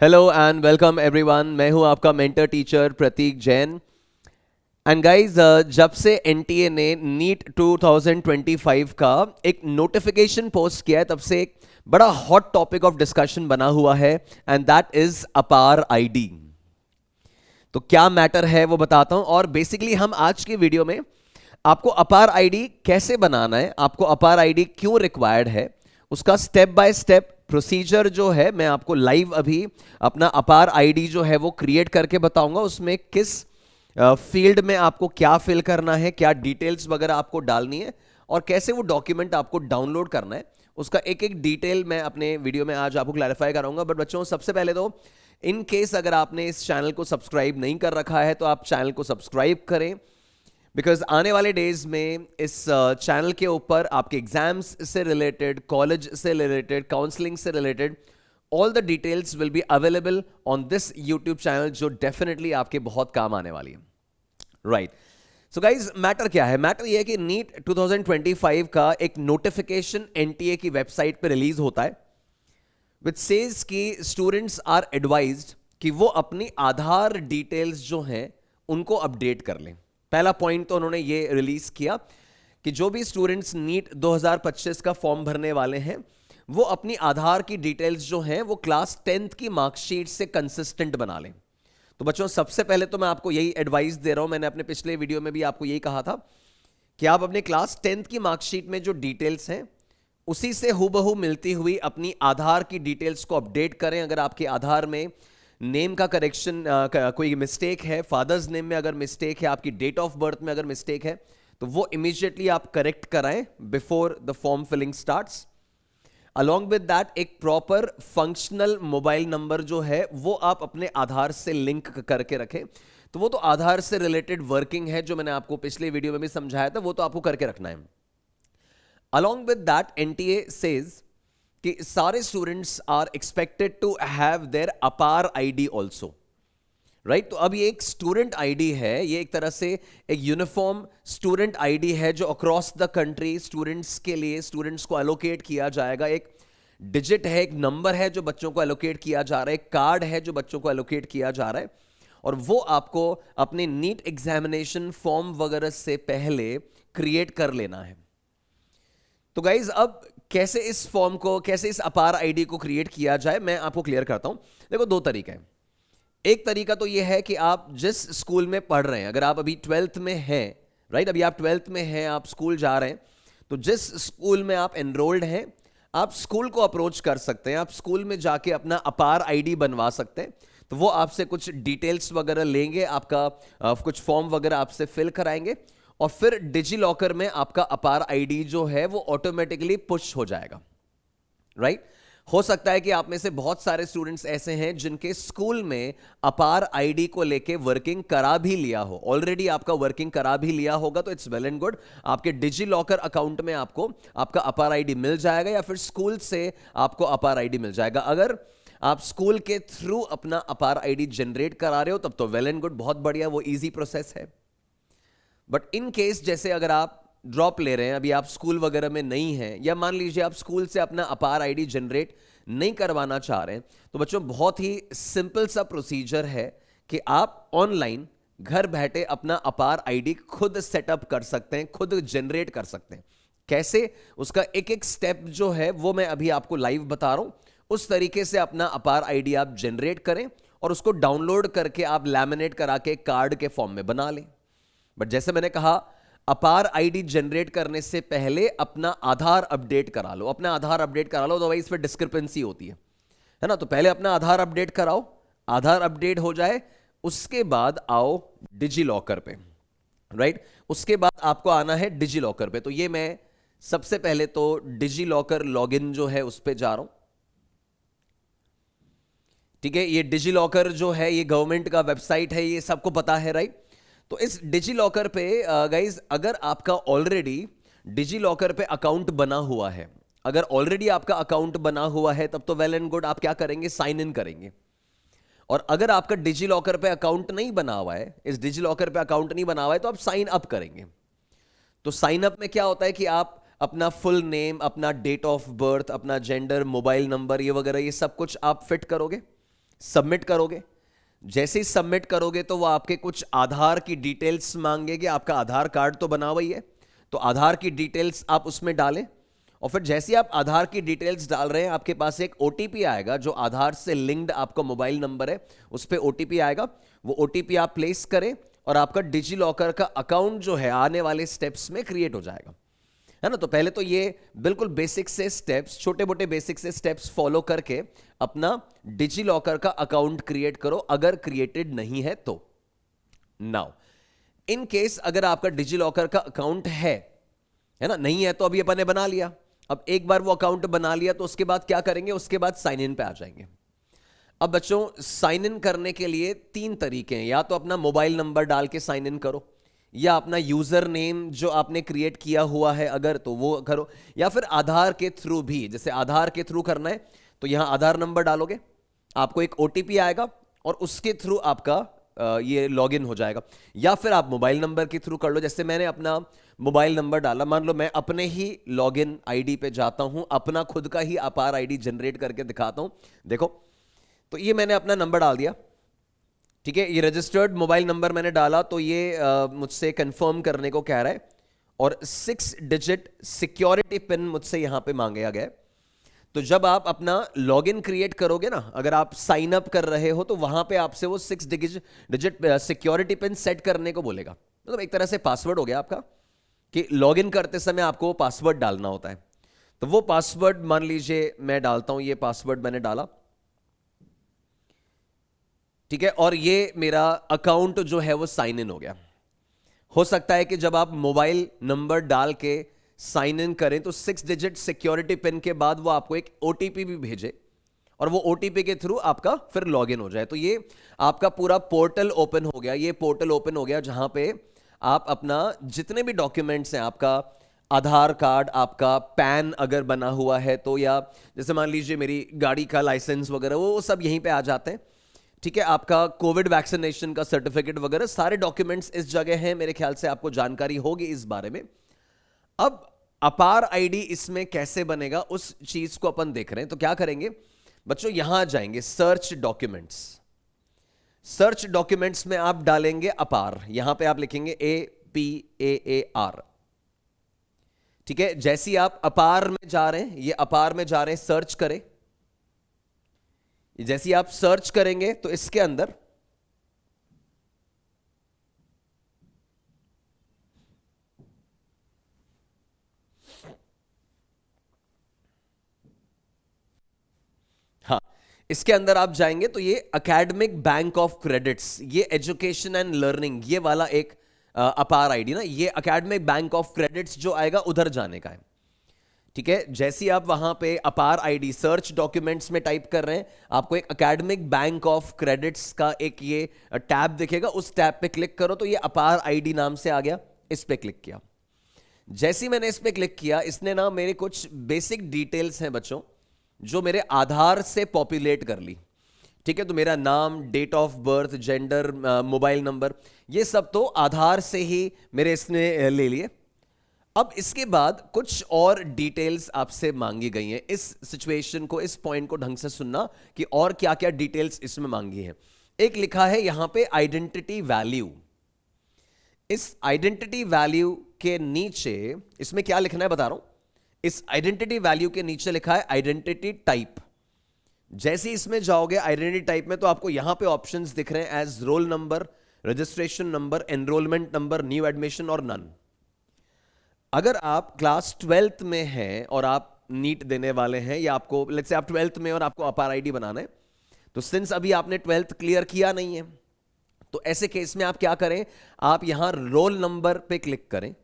Hello and welcome everyone. मैं हूं आपका mentor teacher Prateek Jain. And guys, जब से एनटीए ने नीट 2025 का एक नोटिफिकेशन पोस्ट किया है, तब से एक बड़ा हॉट टॉपिक ऑफ डिस्कशन बना हुआ है, एंड दैट इज अपार आईडी। तो क्या मैटर है वो बताता हूं, और बेसिकली हम आज की वीडियो में आपको अपार आईडी कैसे बनाना है, आपको अपार आईडी क्यों रिक्वायर्ड है, उसका स्टेप बाय स्टेप प्रोसीजर जो है मैं आपको लाइव अभी अपना अपार आईडी जो है वो क्रिएट करके बताऊंगा। उसमें किस फील्ड में आपको क्या फिल करना है, क्या डिटेल्स वगैरह आपको डालनी है, और कैसे वो डॉक्यूमेंट आपको डाउनलोड करना है, उसका एक एक डिटेल मैं अपने वीडियो में आज आपको क्लैरिफाई कराऊंगा। बट बच्चों, सबसे पहले तो इन केस अगर आपने इस चैनल को सब्सक्राइब नहीं कर रखा है तो आप चैनल को सब्सक्राइब करें, बिकॉज आने वाले डेज में इस चैनल के ऊपर आपके एग्जाम्स से रिलेटेड, कॉलेज से रिलेटेड, काउंसलिंग से related all the details will be available on this YouTube channel, जो डेफिनेटली आपके बहुत काम आने वाली है। राइट। सो गाइज, मैटर क्या है? मैटर यह है कि नीट 2025 का एक नोटिफिकेशन एनटीए की वेबसाइट पे रिलीज होता है, विच सेज कि स्टूडेंट्स आर एडवाइज्ड कि वो अपनी आधार डिटेल्स जो हैं उनको अपडेट कर लें। पहला पॉइंट तो उन्होंने ये रिलीज किया कि जो भी स्टूडेंट्स नीट 2025 का फॉर्म भरने वाले हैं वो अपनी आधार की डिटेल्स जो हैं वो क्लास 10th की मार्कशीट से कंसिस्टेंट बना लें। तो बच्चों, सबसे पहले तो मैं आपको यही एडवाइस दे रहा हूं, मैंने अपने पिछले वीडियो में भी आपको यही कहा था कि आप अपने क्लास 10th की मार्कशीट में जो डिटेल्स हैं उसी से हूबहू मिलती हुई अपनी आधार की डिटेल्स को अपडेट करें। अगर आपके आधार में नेम का करेक्शन, कोई मिस्टेक है, फादर्स नेम में अगर मिस्टेक है, आपकी डेट ऑफ बर्थ में अगर मिस्टेक है, तो वो इमीडिएटली आप करेक्ट कराएं before the form filling starts. Along with that एक प्रॉपर फंक्शनल मोबाइल नंबर जो है वो आप अपने आधार से लिंक करके रखें। तो वो तो आधार से रिलेटेड वर्किंग है, जो मैंने आपको पिछले वीडियो में भी समझाया था, वो तो आपको करके रखना है। Along with that, NTA says कि सारे students are expected to have their APAAR ID also. Right. तो अब ये एक स्टूडेंट आईडी है, ये एक तरह से एक यूनिफॉर्म स्टूडेंट आईडी है जो अक्रॉस द कंट्री स्टूडेंट्स के लिए, स्टूडेंट्स को एलोकेट किया जाएगा। एक डिजिट है, एक नंबर है जो बच्चों को एलोकेट किया जा रहा है, एक कार्ड है जो बच्चों को एलोकेट किया जा रहा है, और वो आपको अपने नीट एग्जामिनेशन फॉर्म वगैरह से पहले क्रिएट कर लेना है। तो गाइज, अब कैसे इस फॉर्म को, कैसे इस अपार आईडी को क्रिएट किया जाए, मैं आपको क्लियर करता हूं। देखो, दो तरीका है। एक तरीका तो यह है कि आप जिस स्कूल में पढ़ रहे हैं, अगर आप अभी 12th में हैं, राइट, अभी आप 12th में हैं, आप स्कूल जा रहे हैं, तो जिस स्कूल में आप एनरोल्ड हैं आप स्कूल को अप्रोच कर सकते हैं। आप स्कूल में जाके अपना अपार आईडी बनवा सकते हैं। तो वो आपसे कुछ डिटेल्स वगैरह लेंगे, आपका कुछ फॉर्म वगैरह आपसे फिल कराएंगे, और फिर डिजी लॉकर में आपका अपार आईडी जो है वो ऑटोमेटिकली पुश हो जाएगा। राइट। हो सकता है कि आप में से बहुत सारे स्टूडेंट्स ऐसे हैं जिनके स्कूल में अपार आईडी को लेके वर्किंग करा भी लिया हो, ऑलरेडी आपका वर्किंग करा भी लिया होगा, तो इट्स वेल एंड गुड। आपके डिजी लॉकर अकाउंट में आपको आपका अपार आईडी मिल जाएगा, या फिर स्कूल से आपको अपार आईडी मिल जाएगा। अगर आप स्कूल के थ्रू अपना अपार आईडी जनरेट करा रहे हो तब तो वेल एंड गुड, बहुत बढ़िया, वो इजी प्रोसेस है। बट इन केस, जैसे अगर आप ड्रॉप ले रहे हैं, अभी आप स्कूल वगैरह में नहीं हैं, या मान लीजिए आप स्कूल से अपना अपार आईडी जनरेट नहीं करवाना चाह रहे हैं, तो बच्चों बहुत ही सिंपल सा प्रोसीजर है कि आप ऑनलाइन घर बैठे अपना अपार आईडी खुद सेटअप कर सकते हैं, खुद जनरेट कर सकते हैं। कैसे, उसका एक एक स्टेप जो है वो मैं अभी आपको लाइव बता रहा हूं। उस तरीके से अपना अपार आईडी आप जनरेट करें और उसको डाउनलोड करके आप लैमिनेट करा के कार्ड के फॉर्म में बना लें। बट जैसे मैंने कहा, अपार आईडी जनरेट करने से पहले अपना आधार अपडेट करा लो, अपना आधार अपडेट करा लो, अदरवाइज फिर डिस्क्रिपेंसी होती है ना। तो पहले अपना आधार अपडेट कराओ, आधार अपडेट हो जाए उसके बाद आओ डिजी लॉकर पे। राइट। उसके बाद आपको आना है डिजी लॉकर पे। तो ये मैं सबसे पहले तो डिजी लॉकर लॉगिन जो है उस पे जा रहा हूं। ठीक है, ये डिजी लॉकर जो है ये गवर्नमेंट का वेबसाइट है, ये सबको पता है, राइट। तो इस डिजी लॉकर पे गाइज, अगर आपका ऑलरेडी डिजी लॉकर पे अकाउंट बना हुआ है, अगर ऑलरेडी आपका अकाउंट बना हुआ है तब तो वेल एंड गुड, आप क्या करेंगे, साइन इन करेंगे। और अगर आपका डिजी लॉकर पे अकाउंट नहीं बना हुआ है, इस डिजी लॉकर पे अकाउंट नहीं बना हुआ है, तो आप साइन अप करेंगे। तो साइन अप में क्या होता है कि आप अपना फुल नेम, अपना डेट ऑफ बर्थ, अपना जेंडर, मोबाइल नंबर, ये वगैरह ये सब कुछ आप फिट करोगे। सबमिट करोगे। जैसे ही सबमिट करोगे तो वो आपके कुछ आधार की डिटेल्स मांगेंगे। आपका आधार कार्ड तो बना हुआ ही है, तो आधार की डिटेल्स आप उसमें डालें। और फिर जैसे आप आधार की डिटेल्स डाल रहे हैं, आपके पास एक ओटीपी आएगा जो आधार से लिंक्ड आपका मोबाइल नंबर है, उस पर ओटीपी आएगा। वो ओटीपी आप प्लेस करें और आपका डिजी लॉकर का अकाउंट जो है आने वाले स्टेप्स में क्रिएट हो जाएगा, है ना। तो पहले तो ये बिल्कुल बेसिक से स्टेप्स, छोटे मोटे बेसिक से स्टेप्स फॉलो करके अपना डिजी लॉकर का अकाउंट क्रिएट करो, अगर क्रिएटेड नहीं है तो। नाउ इन केस अगर आपका डिजी लॉकर का अकाउंट है ना, नहीं है तो अभी अपन ने बना लिया। अब एक बार वो अकाउंट बना लिया तो उसके बाद क्या करेंगे, उसके बाद साइन इन पे आ जाएंगे। अब बच्चों साइन इन करने के लिए तीन तरीके हैं, या तो अपना मोबाइल नंबर डाल के साइन इन करो, या अपना यूजर नेम जो आपने क्रिएट किया हुआ है अगर तो वो करो, या फिर आधार के थ्रू भी। जैसे आधार के थ्रू करना है तो यहां आधार नंबर डालोगे, आपको एक ओटीपी आएगा और उसके थ्रू आपका ये लॉगिन हो जाएगा। या फिर आप मोबाइल नंबर के थ्रू कर लो। जैसे मैंने अपना मोबाइल नंबर डाला, मान लो मैं अपने ही लॉगिन आईडी पे जाता हूं, अपना खुद का ही अपार आईडी जनरेट करके दिखाता हूं। देखो, तो ये मैंने अपना नंबर डाल दिया, ठीक है। ये रजिस्टर्ड मोबाइल नंबर मैंने डाला, तो ये मुझसे कंफर्म करने को कह रहा है और 6 डिजिट सिक्योरिटी पिन मुझसे यहां पे मांगा गया है। तो जब आप अपना लॉगिन क्रिएट करोगे ना, अगर आप साइन अप कर रहे हो तो वहां पे आपसे वो 6 डिजिट सिक्योरिटी पिन सेट करने को बोलेगा। मतलब एक तरह से पासवर्ड हो गया आपका, कि लॉगिन करते समय आपको वो पासवर्ड डालना होता है। तो वो पासवर्ड मान लीजिए मैं डालता हूं, ये पासवर्ड मैंने डाला, ठीक है। और ये मेरा अकाउंट जो है वो साइन इन हो गया। हो सकता है कि जब आप मोबाइल नंबर डाल के साइन इन करें तो 6 डिजिट सिक्योरिटी पिन के बाद वो आपको एक ओटीपी भी भेजे और वो ओटीपी के थ्रू आपका फिर लॉगिन हो जाए। तो ये आपका पूरा पोर्टल ओपन हो गया। ये पोर्टल ओपन हो गया जहां पे आप अपना जितने भी डॉक्यूमेंट्स हैं, आपका आधार कार्ड, आपका पैन अगर बना हुआ है तो, या जैसे मान लीजिए मेरी गाड़ी का लाइसेंस वगैरह, वो सब यहीं पे आ जाते हैं, ठीक है। आपका कोविड वैक्सीनेशन का सर्टिफिकेट वगैरह सारे डॉक्यूमेंट्स इस जगह हैं। मेरे ख्याल से आपको जानकारी होगी इस बारे में। अब अपार आईडी इसमें कैसे बनेगा उस चीज को अपन देख रहे हैं। तो क्या करेंगे बच्चों, यहां जाएंगे सर्च डॉक्यूमेंट्स। सर्च डॉक्यूमेंट्स में आप डालेंगे अपार, यहां पे आप लिखेंगे APAAR, ठीक है। जैसे ही आप अपार में जा रहे हैं, ये अपार में जा रहे हैं, सर्च करें। जैसे ही आप सर्च करेंगे तो इसके अंदर हाँ, इसके अंदर आप जाएंगे तो ये एकेडमिक बैंक ऑफ क्रेडिट्स, ये एजुकेशन एंड लर्निंग, ये वाला एक अपार आईडी ना, ये एकेडमिक बैंक ऑफ क्रेडिट्स जो आएगा उधर जाने का है, ठीक है। जैसे ही आप वहां पे अपार आईडी सर्च डॉक्यूमेंट्स में टाइप कर रहे हैं, आपको एक एकेडमिक बैंक ऑफ क्रेडिट्स का एक ये टैब दिखेगा, उस टैब पे क्लिक करो तो ये अपार आईडी नाम से आ गया। इस पे क्लिक किया। जैसे ही मैंने इस पे क्लिक किया, इसने ना मेरे कुछ बेसिक डिटेल्स हैं बच्चों जो मेरे आधार से पॉपुलेट कर ली, ठीक है। तो मेरा नाम, date of birth, gender, mobile number, ये सब तो आधार से ही मेरे इसने ले लिए। अब इसके बाद कुछ और डिटेल्स आपसे मांगी गई हैं। इस सिचुएशन को, इस पॉइंट को ढंग से सुनना कि और क्या क्या डिटेल्स इसमें मांगी हैं। एक लिखा है यहां पे आइडेंटिटी वैल्यू। इस आइडेंटिटी वैल्यू के नीचे इसमें क्या लिखना है बता रहा हूं। इस आइडेंटिटी वैल्यू के नीचे लिखा है आइडेंटिटी टाइप। जैसे ही इसमें जाओगे आइडेंटिटी टाइप में, तो आपको यहां पे ऑप्शंस दिख रहे हैं as roll number, registration number, enrolment number, new admission और नन। अगर आप क्लास 12th में हैं और आप नीट देने वाले हैं, या आपको लेट्स से आप 12th में और आपको अपार आईडी बनाना है, तो सिंस अभी आपने 12th क्लियर किया नहीं है, तो ऐसे केस में आप क्या करें, आप यहां रोल नंबर पे क्लिक करें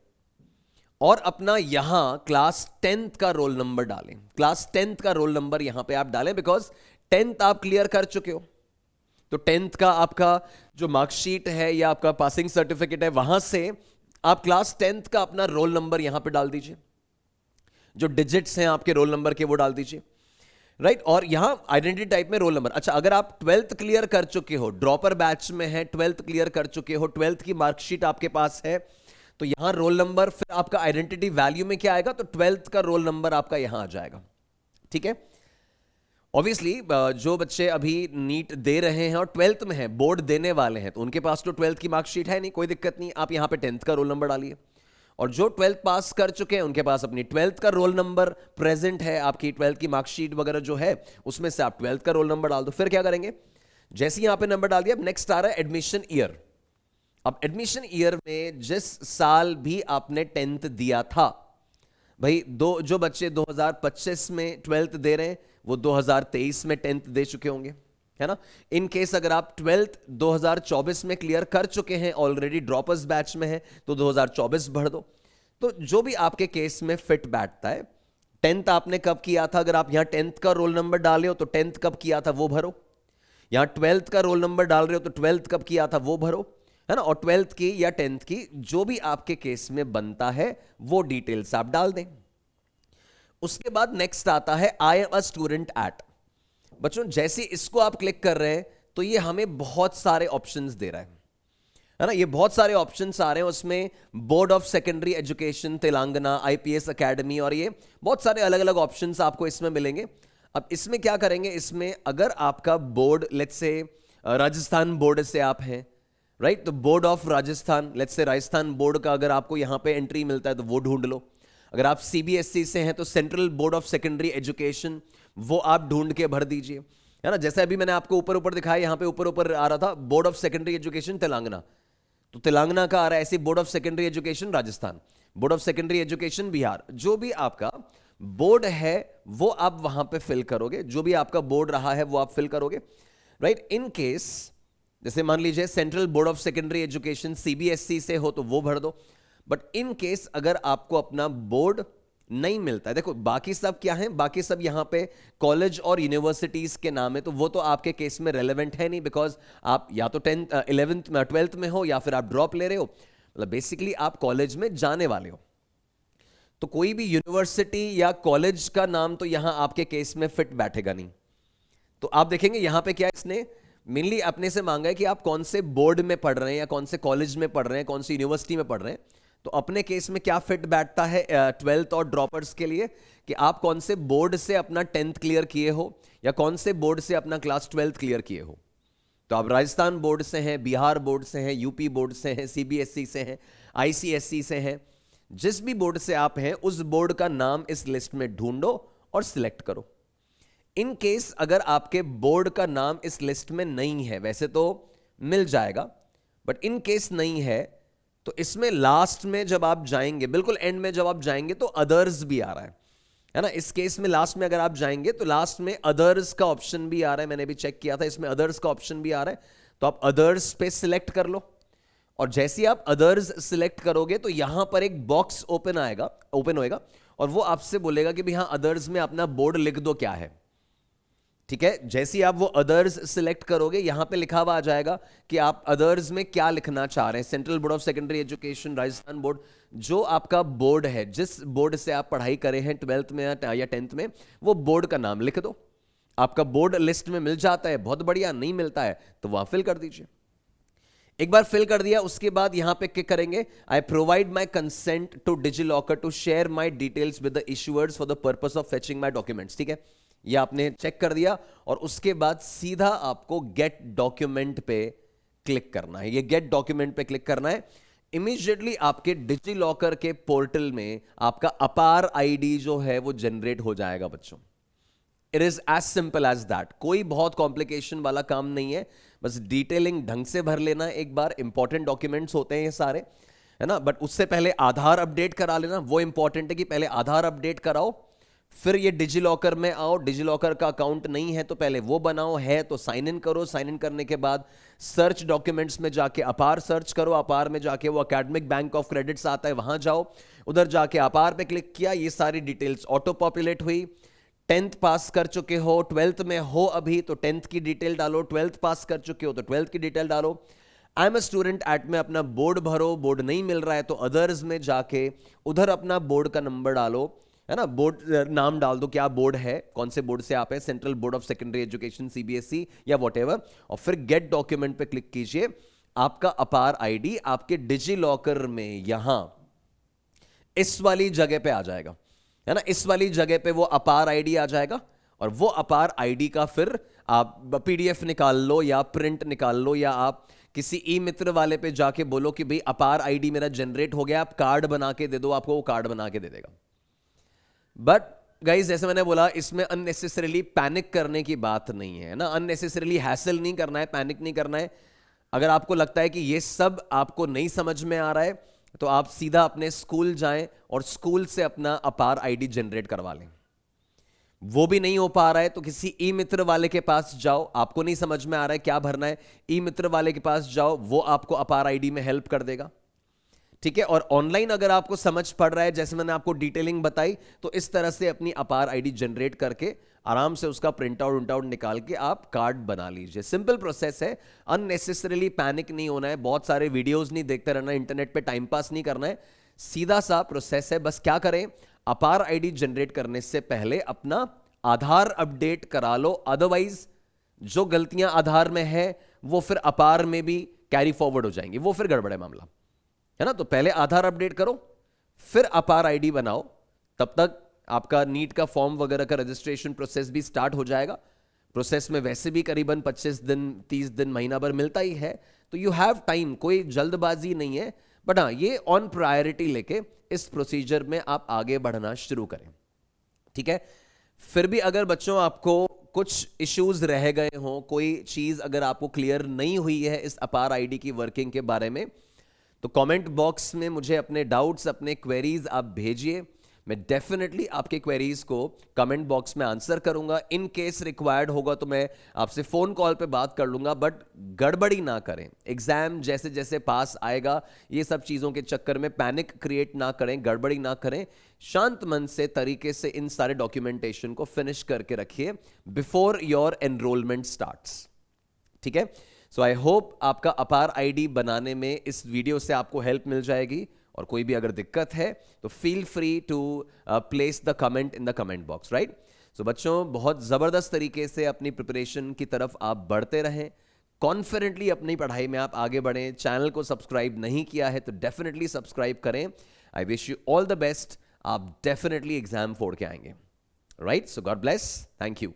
और अपना यहां क्लास 10th का रोल नंबर डालें। क्लास 10th का रोल नंबर यहां पे आप डालें, बिकॉज 10th आप क्लियर कर चुके हो। तो 10th का आपका जो मार्कशीट है या आपका पासिंग सर्टिफिकेट है, वहां से आप क्लास 10th का अपना रोल नंबर यहां पे डाल दीजिए। जो डिजिट्स हैं आपके रोल नंबर के वो डाल दीजिए, राइट। और यहां आइडेंटिटी टाइप में रोल नंबर। अच्छा, अगर आप 12th क्लियर कर चुके हो, ड्रॉपर बैच में है, 12th क्लियर कर चुके हो, 12th की मार्कशीट आपके पास है, तो यहां रोल नंबर, फिर आपका आइडेंटिटी वैल्यू में क्या आएगा, तो 12th का रोल नंबर आपका यहां आ जाएगा, ठीक है। ऑब्वियसली जो बच्चे अभी नीट दे रहे हैं और 12th में हैं, बोर्ड देने वाले हैं, तो उनके पास तो 12th की मार्कशीट है नहीं, कोई दिक्कत नहीं, आप यहां पे 10th का रोल नंबर डालिए। और जो 12th पास कर चुके हैं उनके पास अपनी 12th का रोल नंबर प्रेजेंट है, आपकी 12th की मार्कशीट वगैरह जो है उसमें से आप 12th का रोल नंबर डाल दो। फिर क्या करेंगे, जैसे यहां पे नंबर डाल दिया, अब नेक्स्ट आ रहा है एडमिशन ईयर। अब एडमिशन ईयर में जिस साल भी आपने 10th दिया था, भाई जो बच्चे 2025 में 12th दे रहे हैं वो 2023 में 10th दे चुके होंगे, है ना। इन केस अगर आप 12th 2024 में क्लियर कर चुके हैं, ऑलरेडी ड्रॉपर्स बैच में है, तो 2024 भर दो। तो जो भी आपके केस में फिट बैठता है, 10th आपने कब किया था, अगर आप यहां 10th का रोल नंबर डाले हो तो 10th कब किया था वो भरो, यहां 12th का रोल नंबर डाल रहे हो तो 12th कब किया था वो भरो, है ना। और 12th की या 10th की जो भी आपके केस में बनता है वो डिटेल्स आप डाल दें। उसके बाद नेक्स्ट आता है I am a student at. बच्चों जैसे इसको आप क्लिक कर रहे हैं तो ये हमें बहुत सारे ऑप्शंस दे रहा है ना। ये बहुत सारे ऑप्शंस आ रहे हैं, उसमें board of secondary education Telangana, IPS academy, और ये बहुत सारे अलग अलग ऑप्शंस आपको इसमें मिलेंगे। अब इसमें क्या करेंगे, इसमें अगर आपका board let's say Rajasthan board से आप हैं, राइट, तो board of Rajasthan, let's say Rajasthan board का अगर आपको यहां पे एंट्री मिलता है तो वो ढूंढ लो। अगर आप सीबीएसई से हैं तो central board of secondary education, वो आप ढूंढ के भर दीजिए, है ना। जैसे अभी मैंने आपको ऊपर ऊपर दिखाया, यहां पे ऊपर ऊपर आ रहा था board of secondary education Telangana, तो तेलंगाना का आ रहा है। ऐसे board of secondary education Rajasthan, board of secondary education Bihar, जो भी आपका बोर्ड है वो आप वहां पे फिल करोगे, जो भी आपका बोर्ड रहा है वो आप फिल करोगे, राइट। इन केस जैसे मान लीजिए central board of secondary education CBSE से हो तो वो भर दो। बट इन केस अगर आपको अपना बोर्ड नहीं मिलता है, देखो बाकी सब क्या है, बाकी सब यहां पे कॉलेज और यूनिवर्सिटीज के नाम है, तो वो तो आपके केस में रेलेवेंट है नहीं, बिकॉज आप या तो 10th 11th 12th में हो या फिर आप ड्रॉप ले रहे हो, मतलब बेसिकली आप कॉलेज में जाने वाले हो। तो कोई भी यूनिवर्सिटी या कॉलेज का नाम तो यहां आपके केस में फिट बैठेगा नहीं। तो आप देखेंगे यहां पे क्या इसने मेनली अपने से मांगा है कि आप कौन से बोर्ड में पढ़ रहे हैं या कौन से कॉलेज में पढ़ रहे हैं, कौन सी यूनिवर्सिटी में पढ़ रहे हैं। तो अपने केस में क्या फिट बैठता है 12th और ड्रॉपर्स के लिए, कि आप कौन से बोर्ड से अपना 10th क्लियर किए हो या कौन से बोर्ड से अपना क्लास 12th क्लियर किए हो। तो आप राजस्थान बोर्ड से हैं, बिहार बोर्ड से हैं, यूपी बोर्ड से हैं, सीबीएसई से हैं, आईसीएसई से हैं, जिस भी बोर्ड से आप हैं उस बोर्ड का नाम इस लिस्ट में ढूंढो और सिलेक्ट करो। इन केस अगर आपके बोर्ड का नाम इस लिस्ट में नहीं है, वैसे तो मिल जाएगा, बट इन केस नहीं है तो इसमें लास्ट में जब आप जाएंगे, बिल्कुल एंड में जब आप जाएंगे तो अदर्स भी आ रहा है ना। इस केस में लास्ट में अगर आप जाएंगे तो लास्ट में अदर्स का ऑप्शन भी आ रहा है, मैंने भी चेक किया था, इसमें अदर्स का ऑप्शन भी आ रहा है। तो आप अदर्स पे सिलेक्ट कर लो, और जैसे ही आप अदर्स सिलेक्ट करोगे तो यहां पर एक बॉक्स ओपन होएगा और वो आपसे बोलेगा कि भाई हाँ अदर्स में अपना बोर्ड लिख दो क्या है, ठीक है। जैसे ही आप वो अदर्स सिलेक्ट करोगे यहां पे लिखा हुआ आ जाएगा कि आप अदर्स में क्या लिखना चाह रहे हैं। Central board of secondary education, Rajasthan board, जो आपका बोर्ड है, जिस बोर्ड से आप पढ़ाई करे हैं 12th में या 10th में, वो बोर्ड का नाम लिख दो। आपका बोर्ड लिस्ट में मिल जाता है, बहुत बढ़िया, नहीं मिलता है तो वहां फिल कर दीजिए। एक बार फिल कर दिया उसके बाद यहां पे क्लिक करेंगे, I provide my consent to DigiLocker to share my details with the issuers for the purpose of fetching my documents, ठीक है। ये आपने चेक कर दिया और उसके बाद सीधा आपको गेट डॉक्यूमेंट पे क्लिक करना है। ये गेट डॉक्यूमेंट पे क्लिक करना है, इमीडिएटली आपके डिजी लॉकर के पोर्टल में आपका अपार आईडी जो है वो जनरेट हो जाएगा बच्चों। It is as simple as that, कोई बहुत कॉम्प्लिकेशन वाला काम नहीं है, बस डिटेलिंग ढंग से भर लेना। एक बार इंपॉर्टेंट डॉक्यूमेंट्स होते हैं ये सारे, है ना, बट उससे पहले आधार अपडेट करा लेना, वो इंपॉर्टेंट है कि पहले आधार अपडेट कराओ, फिर ये डिजी लॉकर में आओ। डिजी लॉकर का अकाउंट नहीं है तो पहले वो बनाओ, है तो साइन इन करो, साइन इन करने के बाद सर्च डॉक्यूमेंट्स में जाके अपार सर्च करो, अपार में जाके वो एकेडमिक बैंक ऑफ क्रेडिट्स आता है वहां जाओ, उधर जाके अपार पे क्लिक किया, ये सारी डिटेल्स ऑटो पॉपुलेट हुई। 10th पास कर चुके हो, 12th में हो अभी तो 10th की डिटेल डालो, 12th पास कर चुके हो तो 12th की डिटेल डालो। I am a student at में अपना बोर्ड भरो, बोर्ड नहीं मिल रहा है तो अदर्स में जाके उधर अपना बोर्ड का नंबर डालो, है ना, बोर्ड नाम डाल दो, क्या बोर्ड है, कौन से बोर्ड से आप है, central board of secondary education, CBSE या व्हाटएवर, और फिर गेट डॉक्यूमेंट पे क्लिक कीजिए। आपका अपार आईडी आपके डिजी लॉकर में यहां इस वाली जगह पे आ जाएगा, है ना, इस वाली जगह पे वो अपार आईडी आ जाएगा और वो अपार आईडी का फिर आप पीडीएफ निकाल लो या प्रिंट निकाल लो, या आप किसी ई मित्र वाले पे जाके बोलो कि भाई अपार आईडी मेरा जनरेट हो गया, आप कार्ड बना के दे दो, आपको वो कार्ड बना के दे देगा। बट गाइज जैसे मैंने बोला, इसमें अननेसेसरीली पैनिक करने की बात नहीं है ना, अननेसेसरीली हैसल नहीं करना है, पैनिक नहीं करना है। अगर आपको लगता है कि ये सब आपको नहीं समझ में आ रहा है तो आप सीधा अपने स्कूल जाएं और स्कूल से अपना अपार आईडी जनरेट करवा लें। वो भी नहीं हो पा रहा है तो किसी ई मित्र वाले के पास जाओ, आपको नहीं समझ में आ रहा है क्या भरना है, ई मित्र वाले के पास जाओ, वो आपको अपार आईडी में हेल्प कर देगा, ठीक है। और ऑनलाइन अगर आपको समझ पड़ रहा है, जैसे मैंने आपको डिटेलिंग बताई, तो इस तरह से अपनी अपार आईडी जनरेट करके आराम से उसका प्रिंट आउट निकाल के आप कार्ड बना लीजिए। सिंपल प्रोसेस है, अननेसेसरीली पैनिक नहीं होना है, बहुत सारे वीडियोस नहीं देखते रहना, इंटरनेट पे टाइम पास नहीं करना है, सीधा सा प्रोसेस है। बस क्या करें, अपार आईडी जनरेट करने से पहले अपना आधार अपडेट करा लो, अदरवाइज जो गलतियां आधार में है वो फिर अपार में भी कैरी फॉरवर्ड हो जाएंगी, वो फिर गड़बड़ है मामला, है ना। तो पहले आधार अपडेट करो, फिर अपार आईडी बनाओ, तब तक आपका नीट का फॉर्म वगैरह का रजिस्ट्रेशन प्रोसेस भी स्टार्ट हो जाएगा। प्रोसेस में वैसे भी करीबन 25 दिन 30 दिन महीना भर मिलता ही है, तो यू हैव टाइम, कोई जल्दबाजी नहीं है। बट हाँ, ये ऑन प्रायोरिटी लेके इस प्रोसीजर में आप आगे बढ़ना शुरू करें, ठीक है। फिर भी अगर बच्चों आपको कुछ इश्यूज रह गए हों, कोई चीज अगर आपको क्लियर नहीं हुई है इस अपार आईडी की वर्किंग के बारे में, तो कमेंट बॉक्स में मुझे अपने डाउट्स, अपने क्वेरीज आप भेजिए। मैं डेफिनेटली आपके क्वेरीज को कमेंट बॉक्स में आंसर करूंगा। इन केस रिक्वायर्ड होगा तो मैं आपसे फोन कॉल पे बात कर लूंगा, बट गड़बड़ी ना करें। एग्जाम जैसे जैसे पास आएगा, ये सब चीजों के चक्कर में पैनिक क्रिएट ना करें, गड़बड़ी ना करें, शांत मन से तरीके से इन सारे डॉक्यूमेंटेशन को फिनिश करके रखिए बिफोर योर एनरोलमेंट स्टार्ट्स, ठीक है। सो आई होप आपका अपार आईडी बनाने में इस वीडियो से आपको हेल्प मिल जाएगी, और कोई भी अगर दिक्कत है तो feel free to place the comment in the comment box, right. So बच्चों, बहुत जबरदस्त तरीके से अपनी प्रिपरेशन की तरफ आप बढ़ते रहें, कॉन्फिडेंटली अपनी पढ़ाई में आप आगे बढ़ें। चैनल को सब्सक्राइब नहीं किया है तो डेफिनेटली सब्सक्राइब करें। I wish you all the best, आप डेफिनेटली एग्जाम फोड़ के आएंगे, right. So God bless, thank you.